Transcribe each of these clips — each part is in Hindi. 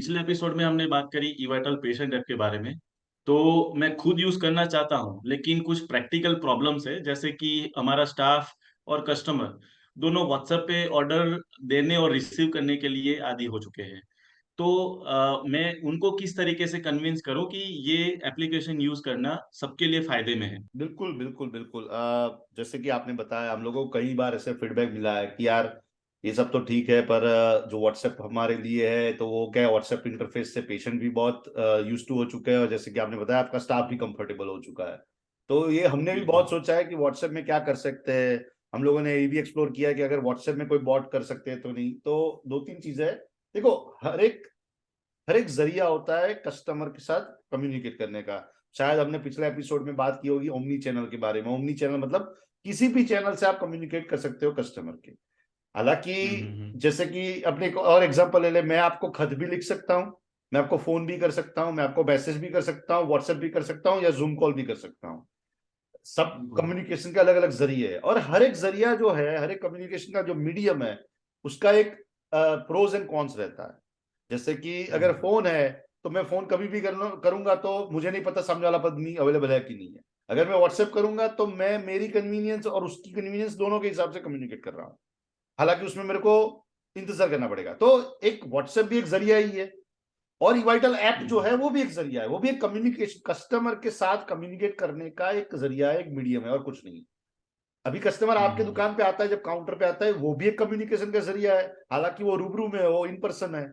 पिछले एपिसोड में हमने बात करी ईवाइटल पेशेंट ऐप के बारे में। तो मैं खुद यूज करना चाहता हूँ, लेकिन कुछ प्रैक्टिकल प्रॉब्लम्स है, जैसे कि हमारा स्टाफ और कस्टमर दोनों व्हाट्सएप पे ऑर्डर देने और रिसीव करने के लिए आदी हो चुके हैं। तो मैं उनको किस तरीके से कन्विंस करूँ कि ये एप्लीकेशन यूज करना सबके लिए फायदे में है। बिल्कुल बिल्कुल बिल्कुल जैसे कि आपने बताया, हम लोगों को कई बार ऐसे फीडबैक मिला है कि यार ये सब तो ठीक है, पर जो व्हाट्सएप हमारे लिए है तो वो क्या है, व्हाट्सएप इंटरफेस से पेशेंट भी बहुत यूज टू हो चुके हैं, और जैसे कि आपने बताया आपका स्टाफ भी कंफर्टेबल हो चुका है। तो ये हमने भी बिल्कुल। बहुत सोचा है कि व्हाट्सएप में क्या कर सकते हैं। हम लोगों ने ये भी एक्सप्लोर किया कि अगर व्हाट्सएप में कोई बॉट कर सकते हैं तो नहीं, तो दो तीन चीजें हैं। देखो, हर एक जरिया होता है कस्टमर के साथ कम्युनिकेट करने का। शायद हमने पिछले एपिसोड में बात की होगी ओमनी चैनल के बारे में। ओमनी चैनल मतलब किसी भी चैनल से आप कम्युनिकेट कर सकते हो कस्टमर के। हालांकि हम्म। जैसे कि अपने एक और एग्जांपल ले ले, मैं आपको खत भी लिख सकता हूँ, मैं आपको फोन भी कर सकता हूँ, मैं आपको मैसेज भी कर सकता हूँ, व्हाट्सएप भी कर सकता हूँ, या जूम कॉल भी कर सकता हूँ। सब बिल्कुल। कम्युनिकेशन के अलग अलग जरिए है, और हर एक जरिया जो है, हर एक कम्युनिकेशन का जो मीडियम है, उसका एक प्रोज एंड कॉन्स रहता है। जैसे कि अगर हम्म। फोन है तो मैं फोन कभी भी करूंगा तो मुझे नहीं पता सामने वाला आदमी अवेलेबल है कि नहीं है। अगर मैं व्हाट्सएप करूंगा तो मैं मेरी कन्वीनियंस और उसकी कन्वीनियंस दोनों के हिसाब से कम्युनिकेट कर रहा हूँ। हालांकि उसमें मेरे को इंतजार करना पड़ेगा। तो एक व्हाट्सएप भी एक जरिया ही है, और ईवाइटल ऐप जो बिल्कुल। है वो भी एक जरिया है, वो भी एक कम्युनिकेशन, कस्टमर के साथ कम्युनिकेट करने का एक जरिया है, एक मीडियम है, और कुछ नहीं। अभी कस्टमर आपके हम्म। दुकान पे आता है, जब काउंटर पे आता है, वो भी एक कम्युनिकेशन का जरिया है। हालांकि वो रूबरू में है, वो इन पर्सन है।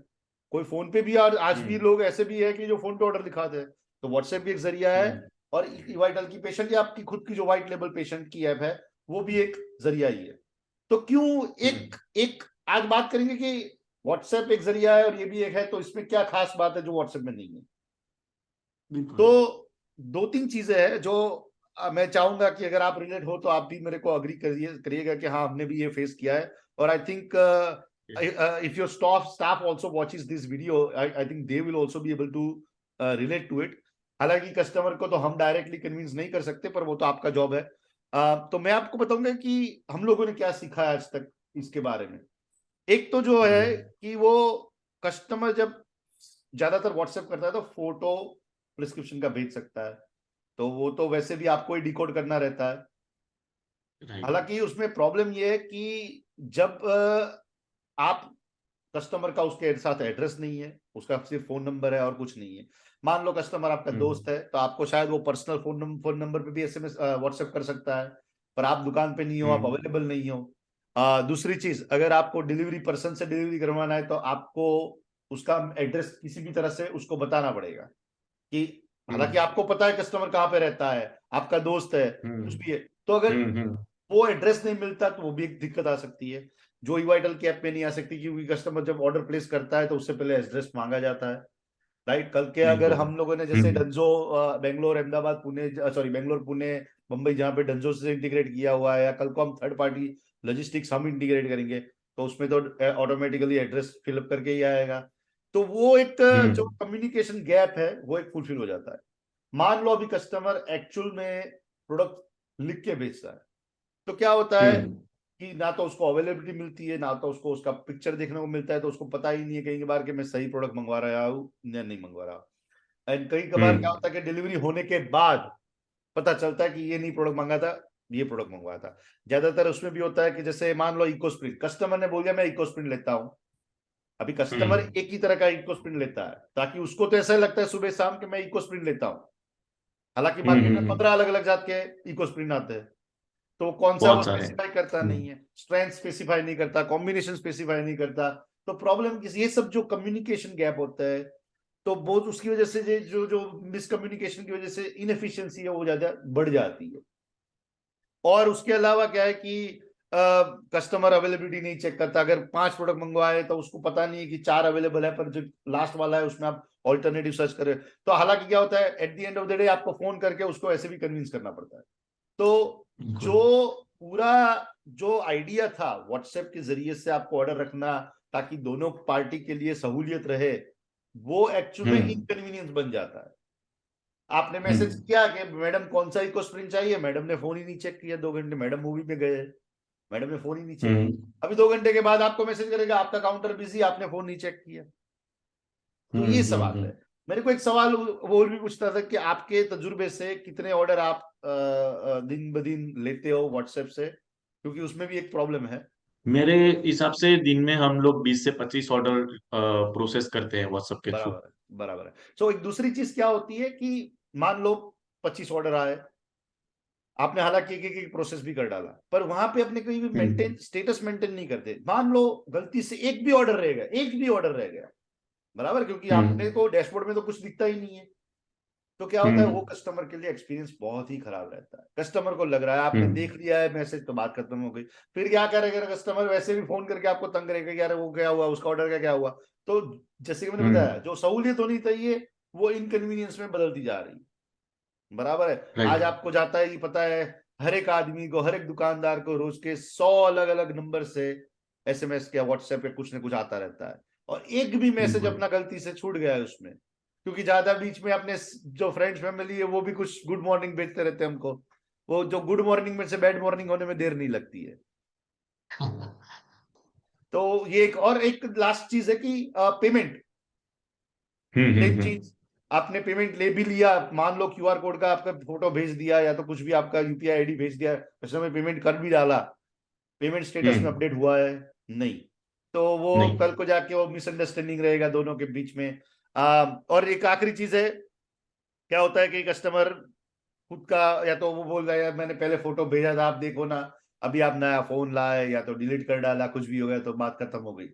कोई फोन पे भी, आज भी हम्म। लोग ऐसे भी है कि जो फोन पे ऑर्डर दिखाते हैं। तो व्हाट्सएप भी एक जरिया है। हम्म। और वाइटल की पेशेंट, या आपकी खुद की जो व्हाइट लेबल पेशेंट की ऐप है, वो भी एक जरिया ही है। तो क्यों एक हम्म। एक आज बात करेंगे कि व्हाट्सएप एक जरिया है और ये भी एक है, तो इसमें क्या खास बात है जो व्हाट्सएप में नहीं है। बिल्कुल। तो दो तीन चीजें हैं जो मैं चाहूंगा कि अगर आप रिलेट हो तो आप भी मेरे को अग्री करिएगा कि हाँ, हमने भी ये फेस किया है। और I think if your staff also watches this video, I think they will also be able to relate to it. हालांकि कस्टमर को तो हम डायरेक्टली कन्विंस नहीं कर सकते, पर वो तो आपका जॉब है। तो मैं आपको बताऊंगा कि हम लोगों ने क्या सीखा है आज तक इसके बारे में। एक तो जो है हम्म। कि वो कस्टमर जब ज्यादातर व्हाट्सएप करता है तो फोटो प्रिस्क्रिप्शन का भेज सकता है, तो वो तो वैसे भी आपको ही डिकोड करना रहता है। राइट। हालांकि उसमें प्रॉब्लम ये है कि जब आप कस्टमर का उसके साथ एड्रेस नहीं है, उसका सिर्फ फोन नंबर है और कुछ नहीं है। मान लो कस्टमर आपका हम्म। दोस्त है, तो आपको शायद वो पर्सनल फोन नंबर पे भी एसएमएस व्हाट्सएप कर सकता है, पर आप दुकान पे नहीं हो, आप हम्म। अवेलेबल नहीं हो। दूसरी चीज, अगर आपको डिलीवरी पर्सन से डिलीवरी करवाना है तो आपको उसका एड्रेस किसी भी तरह से उसको बताना पड़ेगा कि, हालांकि हम्म। आपको पता है कस्टमर कहाँ पे रहता है, आपका दोस्त है, कुछ हम्म। भी है। तो अगर हम्म। वो एड्रेस नहीं मिलता तो वो भी एक दिक्कत आ सकती है, जो ईवाइटल की ऐप में नहीं आ सकती, क्योंकि कस्टमर जब ऑर्डर प्लेस करता है तो उससे पहले एड्रेस मांगा जाता है। राइट, कल के अगर बिल्कुल। हम लोगों ने जैसे हम्म। डंजो, बेंगलोर, अहमदाबाद, पुणे, सॉरी बेंगलोर, पुणे, मुंबई, जहाँ पे डंजो से इंटीग्रेट किया हुआ है, या कल को हम थर्ड पार्टी लॉजिस्टिक्स हम इंटीग्रेट करेंगे, तो उसमें तो ऑटोमेटिकली एड्रेस फिलअप करके ही आएगा। तो वो एक जो हम्म। कम्युनिकेशन गैप है वो एक फुलफिल हो जाता है। मान लो अभी कस्टमर एक्चुअल में प्रोडक्ट लिख के बेचता है, तो क्या होता है हम्म। कि ना तो उसको अवेलेबिलिटी मिलती है, ना तो उसको उसका पिक्चर देखने को मिलता है, तो उसको पता ही नहीं है कई बार कि मैं सही प्रोडक्ट मंगवा रहा हूँ या नहीं मंगवा रहा। एंड कई कबार क्या हम्म। होता है कि डिलीवरी होने के बाद पता चलता है कि ये नहीं प्रोडक्ट मंगा था, ये प्रोडक्ट मंगवाया था। ज्यादातर उसमें भी होता है कि जैसे मान लो इको स्प्रिंट, कस्टमर ने बोल दिया मैं इको स्प्रिंट लेता हूँ। अभी कस्टमर हम्म। एक ही तरह का इको स्प्रिंट लेता है, ताकि उसको तो ऐसा लगता है सुबह शाम कि मैं इको स्प्रिंट लेता हूँ। हालांकि मार्केट में 15 अलग अलग जात के इको स्प्रिंट आते हैं, तो कौन सा वो बहुत सारे। स्पेसिफाई करता नहीं हम्म। है, स्ट्रेंथ स्पेसिफाई नहीं करता, कॉम्बिनेशन स्पेसिफाई नहीं करता। तो प्रॉब्लम किसी, ये सब जो कम्युनिकेशन गैप होता है, तो बहुत उसकी वजह से जो जो मिसकम्युनिकेशन की वजह से इनएफिशिएंसी है वो ज्यादा बढ़ जाती है। और उसके अलावा क्या है कि कस्टमर अवेलेबिलिटी नहीं चेक करता। अगर 5 प्रोडक्ट मंगवाए तो उसको पता नहीं है कि 4 अवेलेबल है, पर जो लास्ट वाला है उसमें आप ऑल्टरनेटिव सर्च करें। तो हालांकि क्या होता है, at the end of the day आपको फोन करके उसको ऐसे भी कन्विंस करना पड़ता है। तो बिल्कुल। जो पूरा जो आइडिया था व्हाट्सएप के जरिए से आपको ऑर्डर रखना, ताकि दोनों पार्टी के लिए सहूलियत रहे, वो एक्चुअल में हम्म। इनकन्वीनियंस बन जाता है। आपने मैसेज हम्म। किया कि मैडम कौन सा इको स्प्रिंट चाहिए, मैडम ने फोन ही नहीं चेक किया 2 घंटे, मैडम मूवी में गए, मैडम ने फोन ही नहीं चेक हम्म। किया। अभी 2 घंटे के बाद आपको मैसेज करेगा आपका काउंटर बिजी, आपने फोन नहीं चेक किया। तो ये सवाल हम्म। है। मेरे को एक सवाल वो और भी पूछना था कि आपके तजुर्बे से कितने ऑर्डर आप दिन ब दिन लेते हो व्हाट्सएप से, क्योंकि उसमें भी एक प्रॉब्लम है। मेरे हिसाब से दिन में हम लोग 20 से 25 ऑर्डर प्रोसेस करते हैं व्हाट्सएप के थ्रू। बराबर है, बराबर है। सो एक दूसरी चीज क्या होती है कि मान लो 25 ऑर्डर आए, आपने हालांकि एक प्रोसेस भी कर डाला, पर वहां पे अपने कोई भी मेंटेन हम्म स्टेटस मेंटेन नहीं करते। मान लो गलती से एक भी ऑर्डर रह गया, एक भी ऑर्डर रह गया, बराबर, क्योंकि आपने हम्म को डैशबोर्ड में तो कुछ दिखता ही नहीं है। तो क्या होता है, वो हम्म कस्टमर के लिए एक्सपीरियंस बहुत ही खराब रहता है। कस्टमर को लग रहा है आपने हम्म देख लिया है मैसेज तो बात खत्म हो गई। फिर क्या करेगा कस्टमर, वैसे भी फोन करके आपको तंग करेगा कि यार वो क्या हुआ, उसका ऑर्डर का क्या हुआ। तो जैसे कि मैंने बताया, हम्म। जो सहूलियत होनी चाहिए वो इनकन्वीनियंस में बदलती जा रही है। बराबर है। आज राइट। आपको जाता है, ये पता है, हर एक आदमी को, हर एक दुकानदार को रोज के 100 अलग अलग नंबर से एसएमएस या व्हाट्सएप पे कुछ ना कुछ आता रहता है। और एक भी मैसेज बिल्कुल। अपना गलती से छूट गया है उसमें, क्योंकि ज्यादा बीच में अपने जो फ्रेंड्स फैमिली है वो भी कुछ गुड मॉर्निंग भेजते रहते हैं हमको। वो जो गुड मॉर्निंग में से बैड मॉर्निंग होने में देर नहीं लगती है। तो ये एक और एक लास्ट चीज है कि पेमेंट। सेम हम्म। चीज, आपने पेमेंट ले भी लिया, मान लो क्यूआर कोड का आपका फोटो भेज दिया या तो कुछ भी आपका यूपीआई आईडी भेज दिया, उसने में पेमेंट कर भी डाला, पेमेंट स्टेटस में हम्म। अपडेट हुआ है नहीं, तो वो नहीं। कल को जाके वो मिसअंडरस्टैंडिंग रहेगा दोनों के बीच में। और एक आखिरी चीज है, क्या होता है कि कस्टमर खुद का, या तो वो बोल रहा है यार मैंने पहले फोटो भेजा था आप देखो ना, अभी आप नया फोन लाए या तो डिलीट कर डाला, कुछ भी हो गया तो बात खत्म हो गई।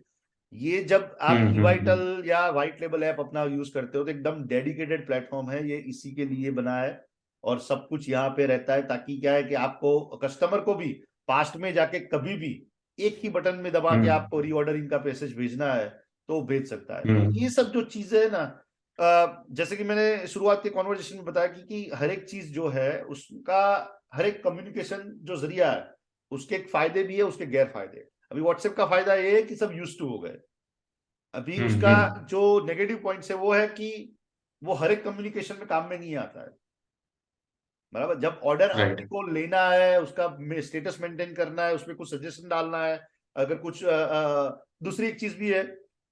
ये जब आप हम्म। ईवाइटल या व्हाइट लेबल ऐप अपना यूज करते हो तो एकदम डेडिकेटेड प्लेटफॉर्म है ये, इसी के लिए बना है। और सब कुछ यहाँ पे रहता है ताकि क्या है कि आपको कस्टमर को भी पास्ट में जाके कभी भी एक ही बटन में दबा के आपको हम्म रीऑर्डरिंग का मैसेज भेजना है तो भेज सकता है। तो ये हम्म सब जो चीजें है ना, जैसे कि मैंने शुरुआत के कॉन्वर्जेशन में बताया कि हर एक चीज जो है उसका, हर एक कम्युनिकेशन जो जरिया है उसके एक फायदे भी है, उसके गैर फायदे। अभी व्हाट्सएप का फायदा ये है कि सब यूज टू हो गए। अभी उसका हम्म। जो नेगेटिव पॉइंट्स है वो है कि वो हर एक कम्युनिकेशन में काम में नहीं आता है। बराबर, जब ऑर्डर अपने राइट। को लेना है, उसका स्टेटस मेंटेन करना है, उसमें कुछ सजेशन डालना है, अगर कुछ दूसरी एक चीज भी है,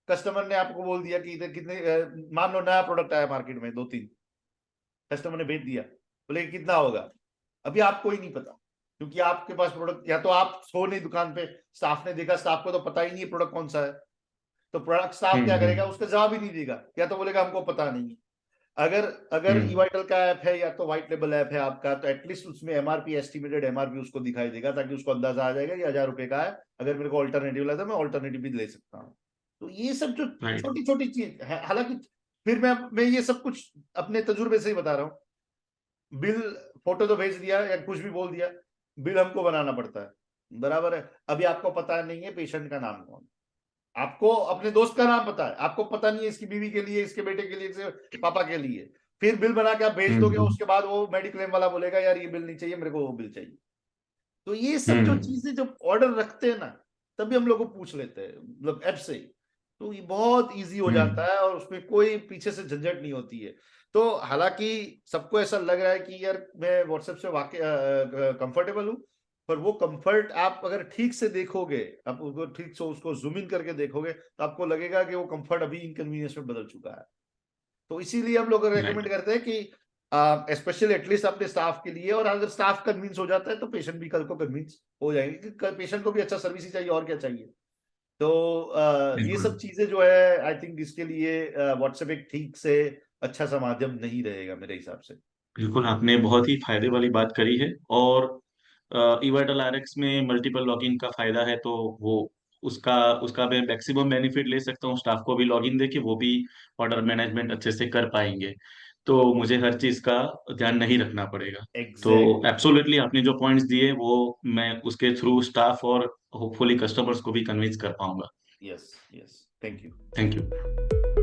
कस्टमर ने आपको बोल दिया कि इधर कितने मान लो नया प्रोडक्ट आया मार्केट में, दो तीन कस्टमर ने भेज दिया, बोले कितना होगा, अभी आपको ही नहीं पता, क्योंकि आपके पास प्रोडक्ट, या तो आप हो नहीं दुकान पे, स्टाफ ने देखा, स्टाफ को तो पता ही नहीं है प्रोडक्ट कौन सा है। तो प्रोडक्ट स्टाफ क्या करेगा, हम्म। उसका जवाब ही नहीं देगा, या तो बोलेगा हमको पता नहीं है। अगर अगर हम्म ईवाइटल का ऐप है या तो व्हाइट लेबल ऐप है आपका, तो एटलीस्ट उसमें एमआरपी, एस्टिमेटेड एमआरपी उसको दिखाई देगा, ताकि उसको अंदाजा आ जाएगा कि 1000 रुपए का है, अगर मेरे को ऑल्टरनेटिव लगा तो मैं ऑल्टरनेटिव भी ले सकता हूँ। तो ये सब जो राइट। छोटी छोटी चीज है, हालांकि फिर मैं ये सब कुछ अपने तजुर्बे से ही बता रहा हूँ। बिल, फोटो तो भेज दिया या कुछ भी बोल दिया, बिल हमको बनाना पड़ता है, बराबर है। अभी आपको पता नहीं है पेशेंट का नाम कौन, आपको अपने दोस्त का नाम पता है, आपको पता नहीं है इसकी बीवी के लिए, इसके बेटे के लिए, इसके पापा के लिए। फिर बिल बना के आप भेज दोगे, हम्म उसके बाद वो मेडिक्लेम वाला बोलेगा यार ये बिल नहीं चाहिए मेरे को, वो बिल चाहिए। तो ये सब जो हम्म। चीजें जब ऑर्डर रखते हैं ना, तभी हम लोग को पूछ लेते हैं, मतलब ऐप से ही। तो ये बहुत इजी हो जाता हम्म। है और उसमें कोई पीछे से झंझट नहीं होती है। तो हालांकि सबको ऐसा लग रहा है कि यार मैं व्हाट्सएप से वाकई कंफर्टेबल हूँ, पर वो कंफर्ट आप अगर ठीक से देखोगे, आप उसको ठीक से उसको जूम इन करके देखोगे, तो आपको लगेगा कि वो कंफर्ट अभी इनकन्वीनियंस में बदल चुका है। तो इसीलिए हम लोग राइट। रेकमेंड करते हैं कि स्पेशली एटलीस्ट अपने स्टाफ के लिए, और अगर स्टाफ कन्विंस हो जाता है तो पेशेंट भी कल को कन्विंस हो जाएंगे कि पेशेंट को भी अच्छा सर्विस ही चाहिए, और क्या चाहिए। तो ये बिल्कुल। सब चीजें जो है, आई थिंक इसके लिए व्हाट्सएप एक ठीक से अच्छा सा माध्यम नहीं रहेगा मेरे हिसाब से। बिल्कुल आपने बहुत ही फायदे वाली बात करी है। और ईवाइटल आरएक्स में मल्टीपल लॉगिन का फायदा है, तो वो उसका उसका मैं मैक्सिमम बेनिफिट ले सकता हूँ, स्टाफ को भी लॉगिन देके वो भी ऑर्डर मैनेजमेंट अच्छे से कर पाएंगे। तो मुझे हर चीज का ध्यान नहीं रखना पड़ेगा। तो एग्जैक्टली। एब्सोल्युटली आपने जो पॉइंट्स दिए वो मैं उसके थ्रू स्टाफ और होपफुली कस्टमर्स को भी कन्विंस कर पाऊंगा। Yes, yes, thank you. Thank you.